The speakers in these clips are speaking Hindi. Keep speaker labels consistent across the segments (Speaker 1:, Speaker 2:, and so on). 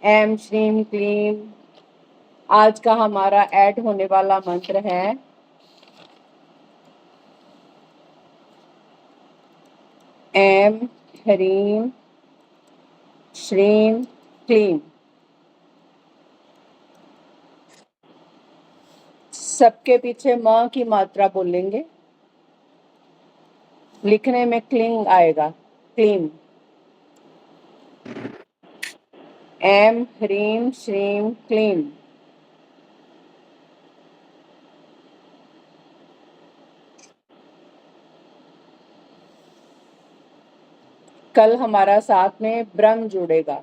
Speaker 1: एम श्रीम क्लीम। आज का हमारा ऐड होने वाला मंत्र है एम ह्रीम श्रीम क्लीम। सबके पीछे म की मात्रा बोलेंगे। लिखने में क्लिंग आएगा, क्लीम। एम ह्रीम श्रीम क्लीम। कल हमारा साथ में ब्रह्म जुड़ेगा।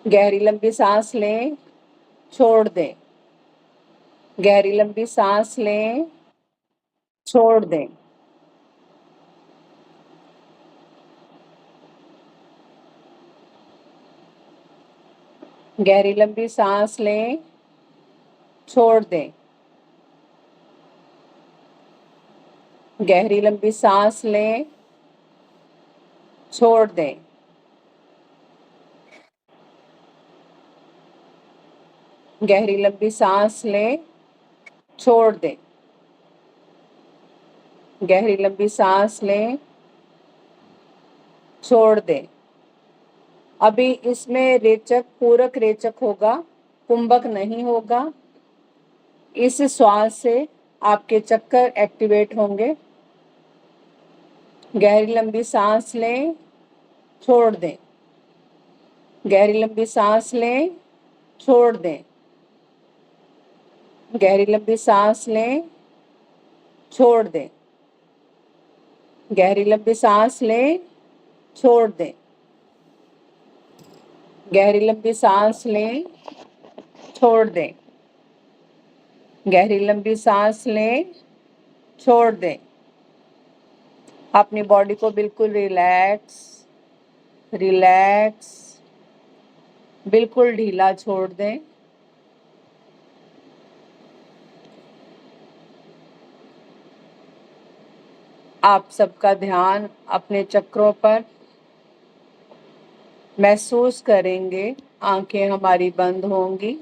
Speaker 1: गहरी लंबी सांस लें, छोड़ दें। गहरी लंबी सांस लें, छोड़ दें। गहरी लंबी सांस लें, छोड़ दें। गहरी लंबी सांस लें, छोड़ दें। गहरी लंबी सांस लें, छोड़ दें। गहरी लंबी सांस लें, छोड़ दें। अभी इसमें रेचक पूरक रेचक होगा, कुंभक नहीं होगा। इस श्वास से आपके चक्कर एक्टिवेट होंगे। गहरी लंबी सांस लें, छोड़ दें। गहरी लंबी सांस लें, छोड़ दें। गहरी लंबी सांस लें, छोड़ दें। गहरी लंबी सांस लें, छोड़ दें। गहरी लंबी सांस लें, छोड़ दें। गहरी लंबी सांस लें, छोड़ दें। अपनी बॉडी को बिल्कुल रिलैक्स रिलैक्स बिल्कुल ढीला छोड़ दें। आप सबका ध्यान अपने चक्रों पर। महसूस करेंगे, आंखें हमारी बंद होंगी।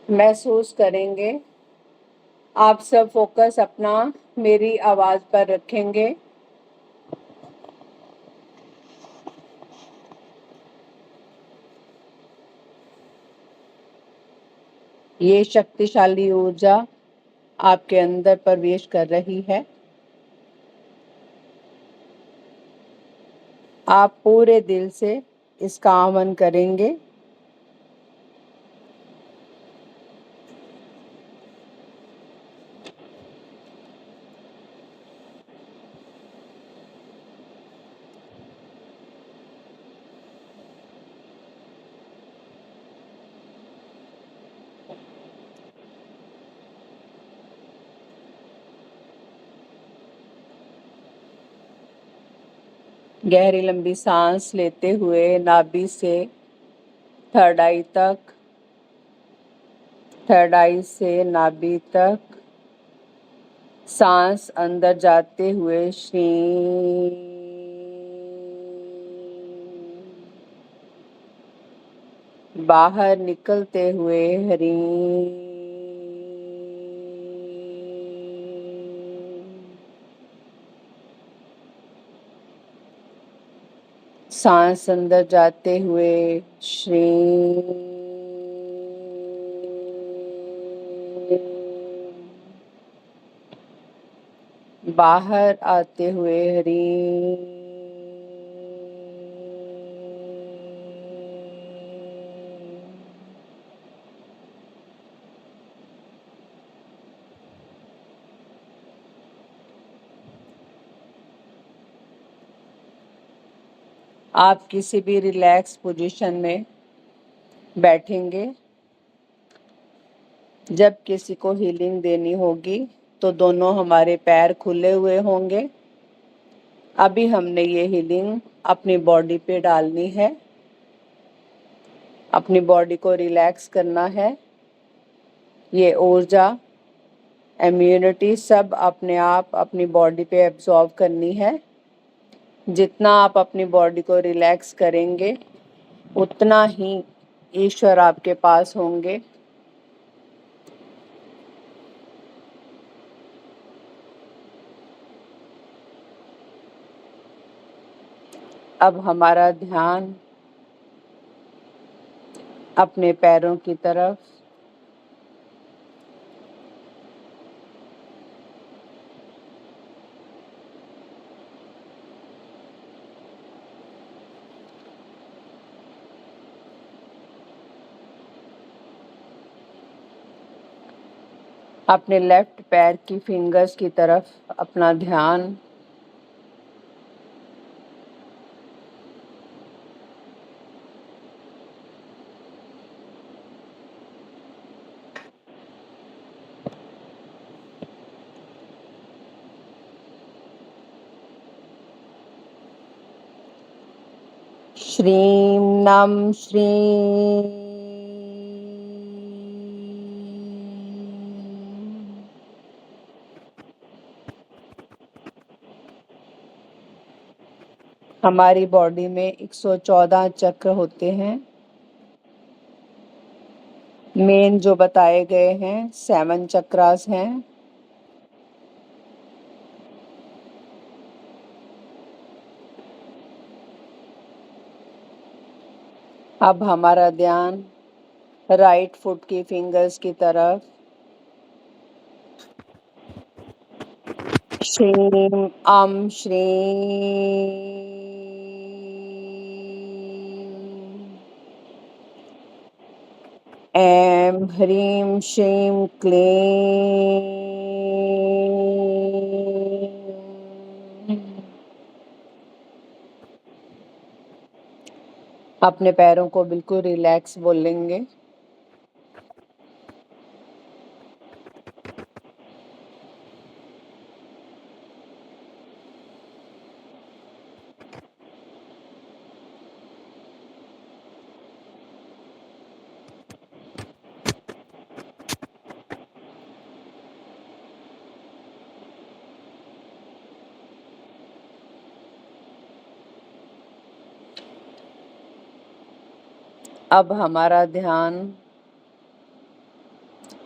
Speaker 1: महसूस करेंगे। आप सब फोकस अपना मेरी आवाज पर रखेंगे। ये शक्तिशाली ऊर्जा आपके अंदर प्रवेश कर रही है। आप पूरे दिल से इसका आह्वान करेंगे। गहरी लंबी सांस लेते हुए नाभि से थर्ड आई तक, थर्ड आई से नाभि तक सांस अंदर जाते हुए श्री, बाहर निकलते हुए हरि। सांस अंदर जाते हुए श्री, बाहर आते हुए हरि। आप किसी भी रिलैक्स पोजीशन में बैठेंगे। जब किसी को हीलिंग देनी होगी तो दोनों हमारे पैर खुले हुए होंगे। अभी हमने ये हीलिंग अपनी बॉडी पे डालनी है। अपनी बॉडी को रिलैक्स करना है। ये ऊर्जा, इम्यूनिटी सब अपने आप अपनी बॉडी पे एब्जॉर्ब करनी है। जितना आप अपनी बॉडी को रिलैक्स करेंगे उतना ही ईश्वर आपके पास होंगे। अब हमारा ध्यान अपने पैरों की तरफ, अपने लेफ्ट पैर की फिंगर्स की तरफ अपना ध्यान। श्रीं नम श्रीं। हमारी बॉडी में 114 चक्र होते हैं। मेन जो बताए गए हैं 7 चक्रास हैं। अब हमारा ध्यान राइट फुट की फिंगर्स की तरफ। श्रीं श्रीं। ऐं ह्रीं श्रीं क्लीं। अपने पैरों को बिल्कुल रिलैक्स बोलेंगे। अब हमारा ध्यान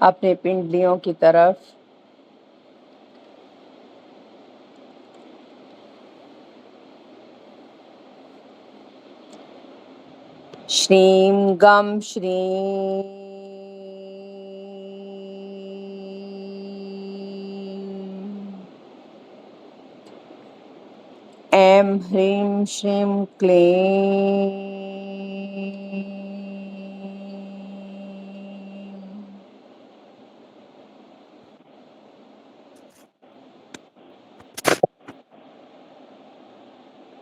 Speaker 1: अपने पिंडलियों की तरफ। श्रीं गम श्रीं। ऐं ह्रीं श्रीं क्लीं।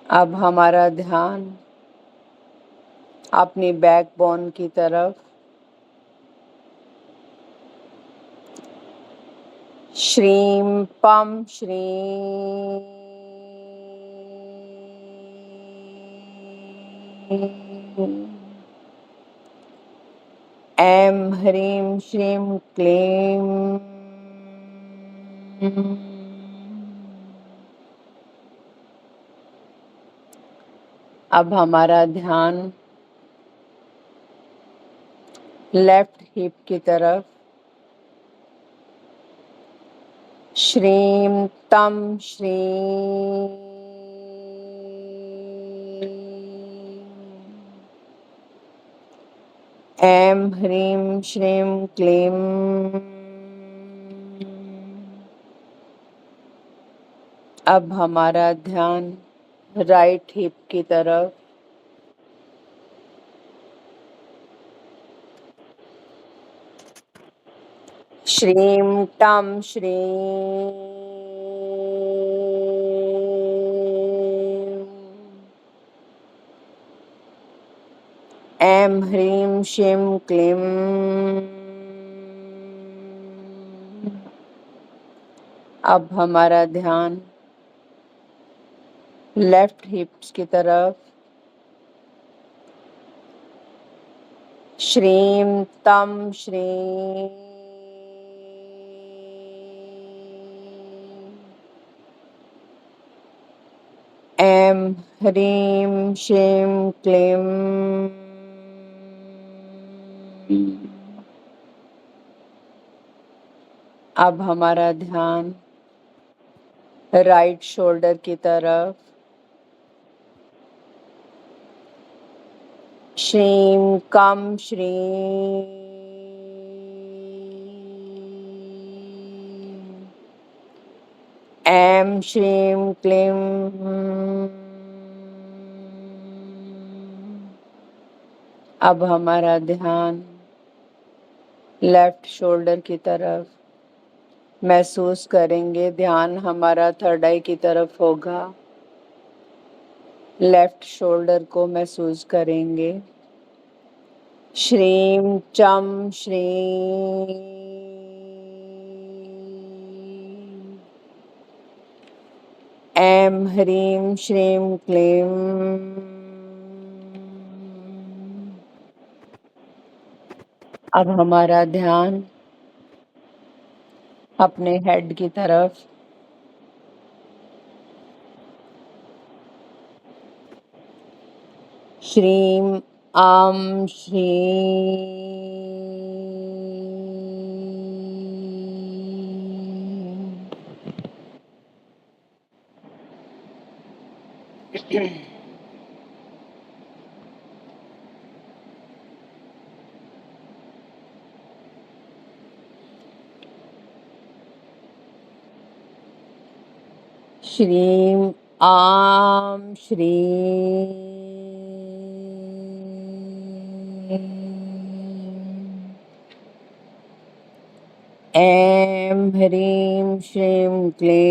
Speaker 1: अब हमारा ध्यान अपनी बैकबोन की तरफ। श्रीं पम श्रीं। ऐं ह्रीं श्रीं क्लीं। अब हमारा ध्यान लेफ्ट हिप की तरफ। श्रीं तम श्रीं। ऐं ह्रीं श्रीं क्लीं। अब हमारा ध्यान राइट हिप की तरफ। श्रीं टम श्रीं। ऐं ह्रीं श्रीं क्लीं। अब हमारा ध्यान लेफ्ट हिप्स की तरफ। श्रीं तं श्रीं ऐं ह्रीं श्रीं क्लीं अब हमारा ध्यान राइट शोल्डर की तरफ। श्रीं कं श्रीं ऐं श्रीं क्लीं अब हमारा ध्यान लेफ्ट शोल्डर की तरफ। महसूस करेंगे ध्यान हमारा थर्ड आई की तरफ होगा। लेफ्ट शोल्डर को महसूस करेंगे। श्रीं चं श्रीं ऐं ह्रीं श्रीं क्लीं अब हमारा ध्यान अपने हेड की तरफ। श्रीं आं श्रीं श्रीं आं ऐं ह्रीं श्रीं क्लीं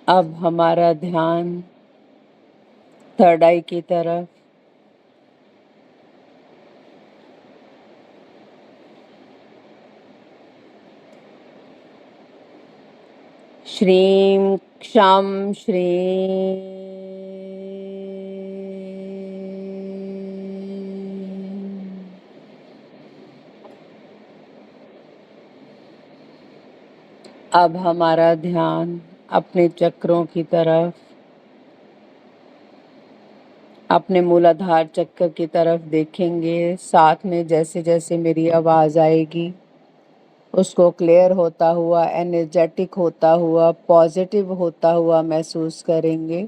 Speaker 1: अब हमारा ध्यान थर्ड आई की तरफ। श्रीं क्षं श्रीं अब हमारा ध्यान अपने चक्रों की तरफ, अपने मूलाधार चक्र की तरफ देखेंगे। साथ में जैसे जैसे मेरी आवाज़ आएगी उसको क्लियर होता हुआ, एनर्जेटिक होता हुआ, पॉजिटिव होता हुआ महसूस करेंगे।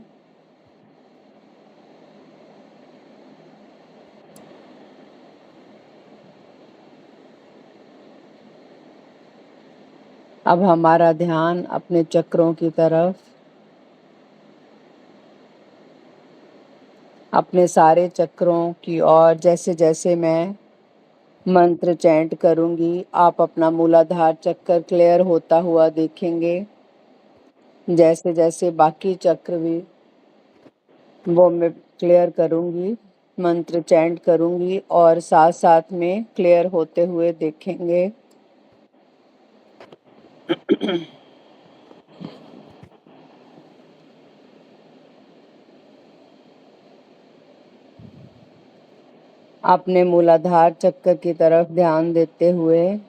Speaker 1: अब हमारा ध्यान अपने चक्रों की तरफ, अपने सारे चक्रों की ओर। जैसे जैसे मैं मंत्र चैंट करूंगी आप अपना मूलाधार चक्र क्लियर होता हुआ देखेंगे। जैसे जैसे बाकी चक्र भी वो मैं क्लियर करूंगी, मंत्र चैंट करूंगी और साथ साथ में क्लियर होते हुए देखेंगे। अपने मूलाधार चक्र की तरफ ध्यान देते हुए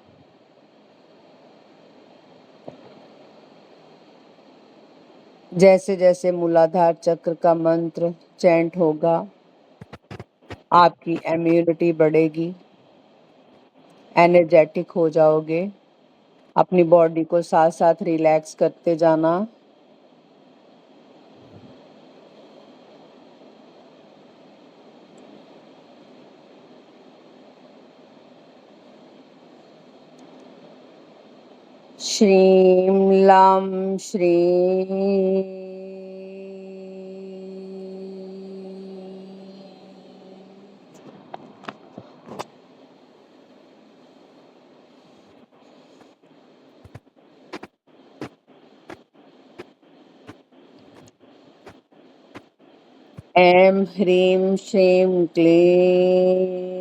Speaker 1: जैसे जैसे मूलाधार चक्र का मंत्र चैंट होगा आपकी इम्यूनिटी बढ़ेगी, एनर्जेटिक हो जाओगे। अपनी बॉडी को साथ साथ रिलैक्स करते जाना। श्रीं लं श्रीं ऐं ह्रीं श्रीं क्लीं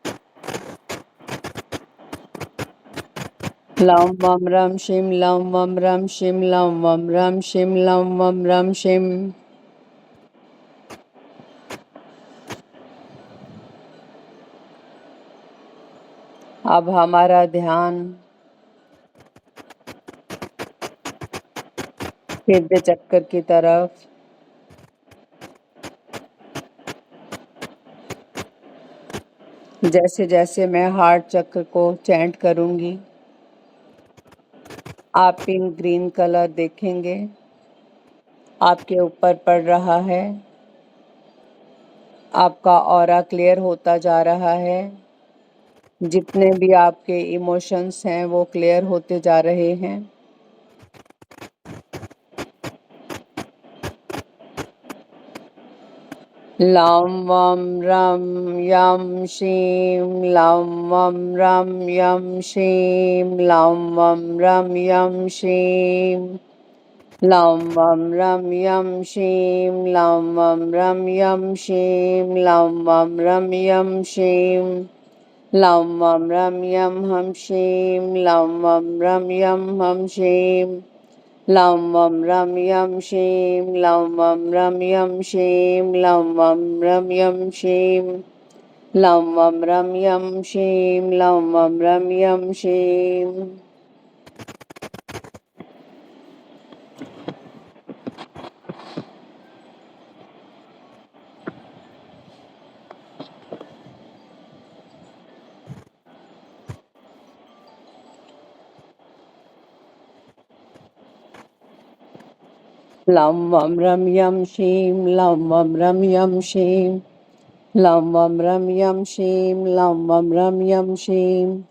Speaker 1: लम वम रम शिम लम वम रम शिम लम वम रम शिम लम वम रम शिम। अब हमारा ध्यान हृदय चक्कर की तरफ। जैसे जैसे मैं हार्ट चक्र को चैंट करूंगी, आप पिंक ग्रीन कलर देखेंगे आपके ऊपर पड़ रहा है। आपका ऑरा क्लियर होता जा रहा है। जितने भी आपके इमोशंस हैं वो क्लियर होते जा रहे हैं। लम वम रम यम शीम लम वम रम यम शीम लम वम रम यम शीम लम वम रम यम शीम लम वम रम यम शीम लम वम रम यम शीम लम वम रम यम हम शीम लम वम रम यम हम शीम लम वम रम यम शीम लम वम रम यम शीम लम वम रम यम शीम लम वम रम यम शीम लम वम रम यम शीम। लम वम रम यम शीम लम वम रम यम शीम लम वम रम यम शीम लम वम रम यम शीम।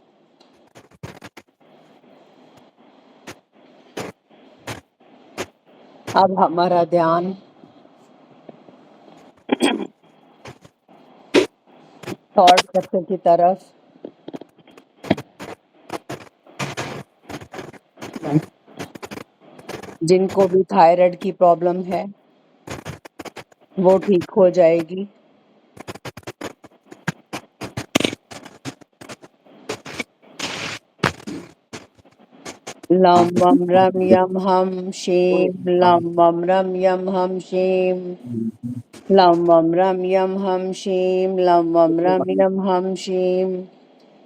Speaker 1: अब हमारा ध्यान थॉट चक्र की तरफ। जिनको भी थायराइड की प्रॉब्लम है वो ठीक हो जाएगी। लम वम रम यम हम शीम लम वम रम यम हम शीम लम वम रम यम हम शीम लम वम रम यम हम शीम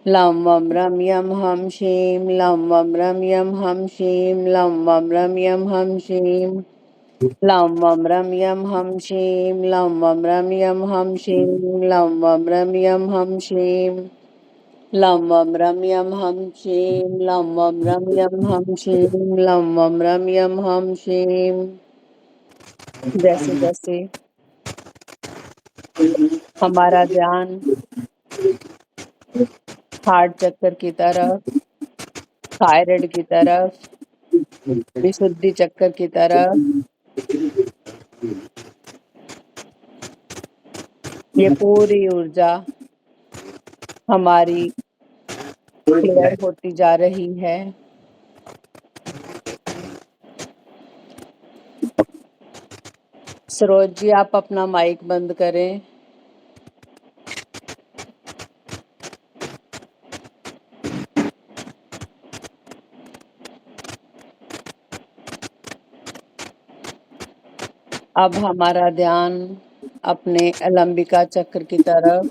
Speaker 1: लम वम रम यम हम शीम लम वम रम यम हम शीम लम वम रम यम हम शीम लम वम रम यम हम शीम लम वम रम यम हम शीम लम वम रम यम हम शीम लम वम रम यम हम शीम लम वम रम यम हम शीम लम वम रम यम हम शीम। जैसे जैसे हमारा ध्यान हार्ट चक्र की तरफ, थायराइड की तरफ, विशुद्धि चक्र की तरफ, ये पूरी ऊर्जा हमारी क्लियर होती जा रही है। सरोज जी, आप अपना माइक बंद करें। अब हमारा ध्यान अपने अलंबिका चक्र की तरफ।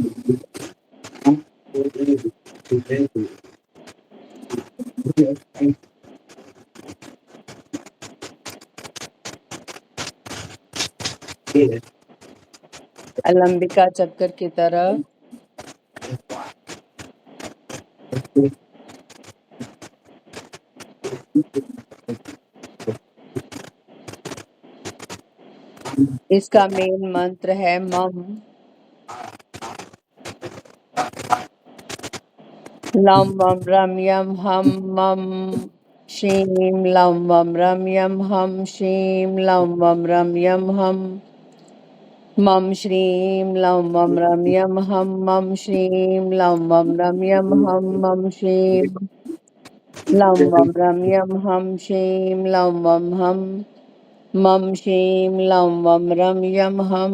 Speaker 1: अलंबिका चक्र की तरफ। इसका मेन मंत्र है मम। लम वम रम यम हम मम शीम लम वम रम यम हम शीम लम वम रम यम हम मम श्रीम लम वम रम यम हम मम श्रीम लम वम रम यम हम मम श्रीम लम वम रम यम हम शीम लम वम हम मम शीम लम वम रम यम हम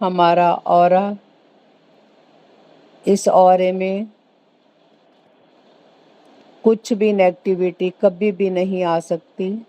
Speaker 1: हमारा ऑरा, इस ऑरे में कुछ भी नेगेटिविटी कभी भी नहीं आ सकती।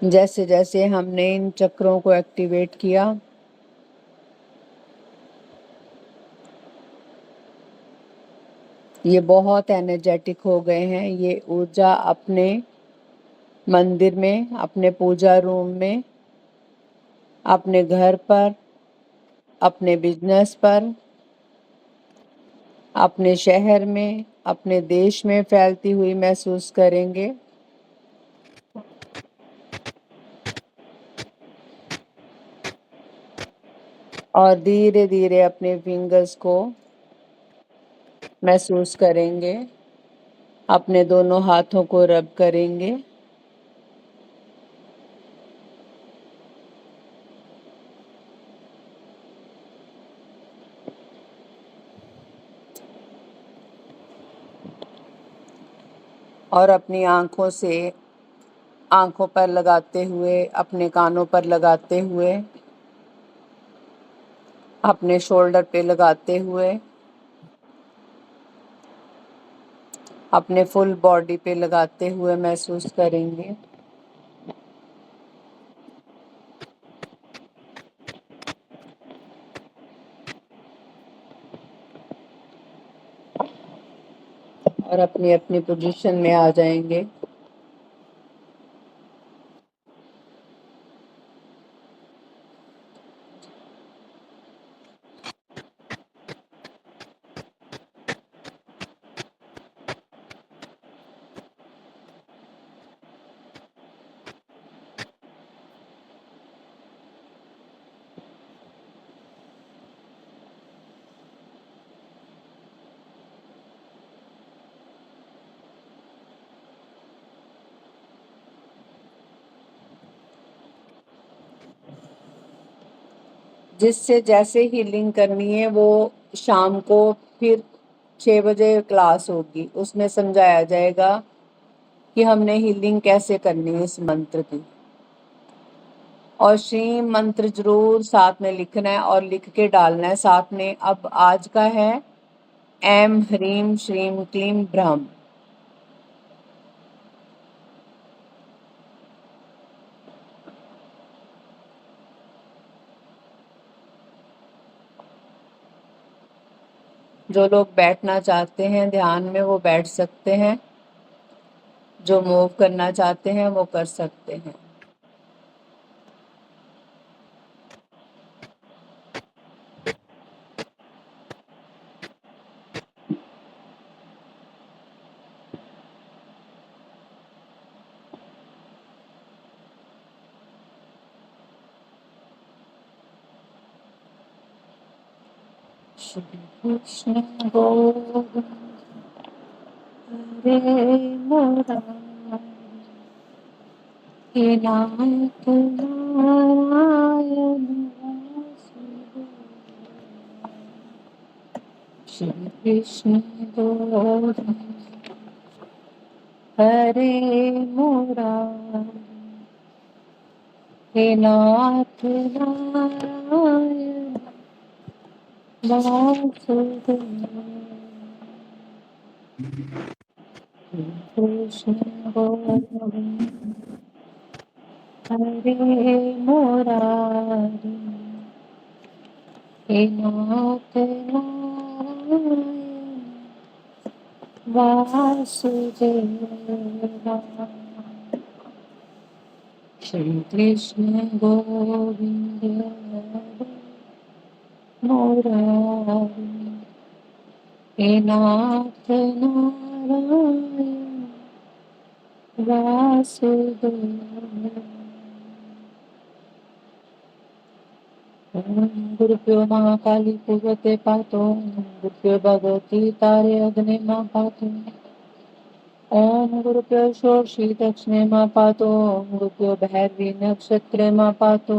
Speaker 1: जैसे जैसे हमने इन चक्रों को एक्टिवेट किया, ये बहुत एनर्जेटिक हो गए हैं। ये ऊर्जा अपने मंदिर में, अपने पूजा रूम में, अपने घर पर, अपने बिजनेस पर, अपने शहर में, अपने देश में फैलती हुई महसूस करेंगे। और धीरे धीरे अपने फिंगर्स को महसूस करेंगे, अपने दोनों हाथों को रब करेंगे। और अपनी आंखों पर लगाते हुए, अपने कानों पर लगाते हुए, अपने शोल्डर पे लगाते हुए, अपने फुल बॉडी पे लगाते हुए महसूस करेंगे। और अपनी अपनी पोजीशन में आ जाएंगे। जिससे जैसे हीलिंग करनी है वो शाम को फिर 6 बजे क्लास होगी, उसमें समझाया जाएगा कि हमने हीलिंग कैसे करनी है इस मंत्र की। और श्री मंत्र जरूर साथ में लिखना है और लिख के डालना है साथ में। अब आज का है ऐम ह्रीम श्रीम क्लीम ब्रह्म। जो लोग बैठना चाहते हैं ध्यान में वो बैठ सकते हैं, जो मूव करना चाहते हैं वो कर सकते हैं। श्री कृष्ण गोविंद हरे मुरारी, हे नाथ नारायण वासुदेव। श्री कृष्ण गोविंद हरे मुरारी, हे नाथ नारायण वासुदेव। कृष्ण गोविंद हरे मुरारी, हे नाथ नारायण वासुदेव। श्री कृष्ण गोविंद हरे मुरारी, हे नाथ नारायण वासुदेव। ओम गुरुभ्यो महाकाली पूर्वते पातो, गुरुभ्यो भगवती तारे अग्ने मा पातो, ओम गुरुभ्यो षोडशी दक्षिणे मा पातो, ओम गुरुभ्यो भैरवी नक्षत्रे मा पातो,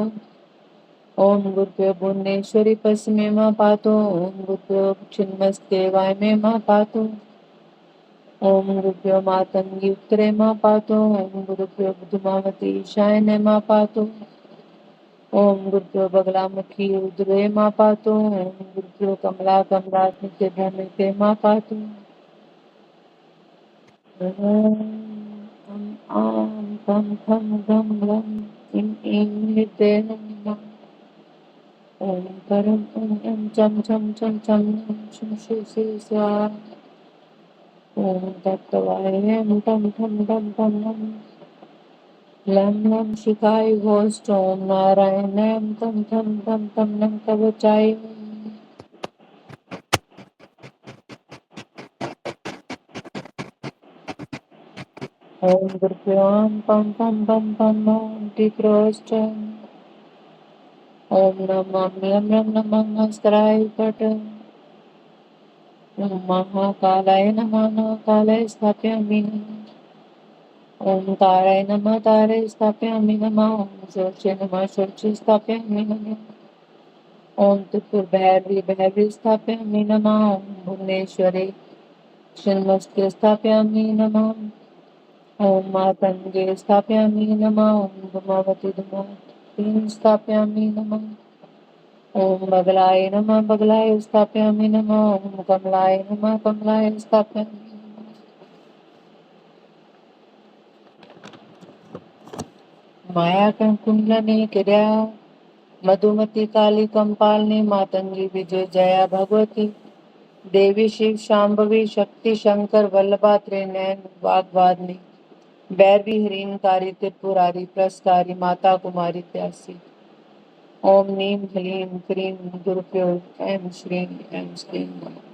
Speaker 1: ओम गुरुभ्यो भुवनेश्वरी पश्चिमे मा पातो, ओम गुरुभ्यो छिन्नमस्ते वायमे मा पातो, ओम गुरुभ्यो मातंगी उत्तरे मा पातो, ओम गुरुभ्यो बुधुमावती ईशान्ये मा पातो, ओम गुरुभ्यो बगलामुखी उदरे मा पातो, ओम गुरुभ्यो कमला कमलात्मिके भूमिके मा पातो, ओम आम कम खम गम गम इम ईं निते नमः, ओम परम ओम चम चम चम चम शम शि शि स्वाहा, ओम तत्वाय नम टम टम टम टम नम, लम लम शिखाय घोष ओम नारायण नम तम तम तम तम नम कवचाय, ओम गुरुभ्यो पम पम पम पम ओम टीक्रोस्ट, ओम नमः यम यम नमः नमस्काराय पट, ओम महाकालाय नमः कालाय स्थापयामि नमः, ओम ताराय नमः ताराय स्थापयामि नमः, ओम शोचे नमः शोचे स्थापयामि नमः, ओम त्रिपुर भैरवी भैरवी स्थापयामि नमः, ओम भुवनेश्वरी छिन्नमस्ते स्थापयामि नमः, ओम मातंगे स्थापयामि नमः, ओम धूमावती धूमावती स्थापयामि नमः, ओम बगलाय नमः बगलाय स्थापयामि नमः, ओम कमलाय नमः कमलाय स्थापयामि नमः, माया कुंडलनी क्रिया मधुमती काली कंपालनी मातंगी विजय जया भगवती देवी शिव शांभवी शक्ति शंकर वल्लभा त्रिनयन वाग्वादिनी भैरवी हरिणकारी त्रिपुरारी प्रस्तारी माता कुमारी त्यासी, ओम नीम ह्लीं क्रीं गुरुभ्यो ऐं श्रीं ऐं श्रीं नमः।